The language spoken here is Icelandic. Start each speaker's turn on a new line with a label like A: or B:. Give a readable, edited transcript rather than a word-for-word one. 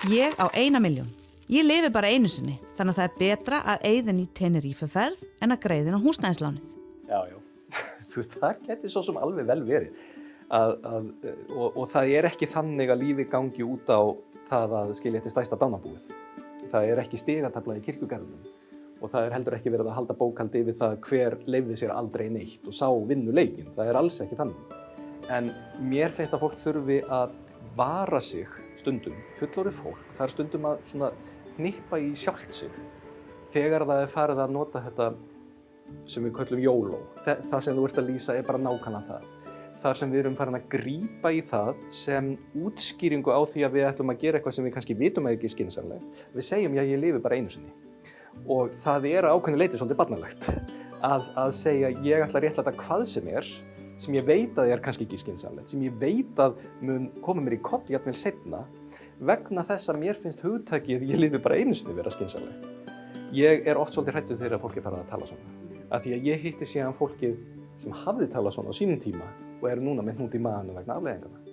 A: Ég á 1 milljón. Ég lifi bara einu sinni, þannig að það er betra að eyðin í Tenerife-ferð en að greiðin á húsnæðislánið.
B: Já. Þú veist, það geti svo sem alveg vel verið. Og það er ekki þannig að lífi gangi út á það að skilja þetta stærsta dánarbúið. Það er ekki stigatafla í kirkjugarðinum og það er heldur ekki verið að halda bókhaldi yfir það hver leyfði sér aldrei neitt og sá vinnuleikinn. Það er alls ekki þannig. En mér finnst að fólk þurfi að vara sig stundum, fullorðið fólk. Það er stundum að svona hnippa í sjálft sig þegar það er farið að nota þetta sem við köllum YOLO. Það sem þú ert að lýsa er bara nákvæmlega það. Þar sem við erum farin að grípa í það sem útskýringu á því að við ætlum að gera eitthvað sem við kannski vitum að ekki er skynsamlegt. Við segjum, já, ég lifi bara einu sinni. Og það er að ákveðnu leyti svolítið barnalegt að segja, ég ætla að réttlæta hvað sem ég veit að er kannski ekki skynsamlegt, sem ég veit að mun koma mér í koll jafnvel seinna, vegna þess að mér finnst hugtakið ég lifi bara einu sinni vera skynsamlegt. Ég er oft svolítið hræddur þegar fólk er farið að tala svona. Af því að ég hitti síðan fólkið sem hafði talað svona á sínum tíma og er núna með hnút í maganum vegna afleiðinganna.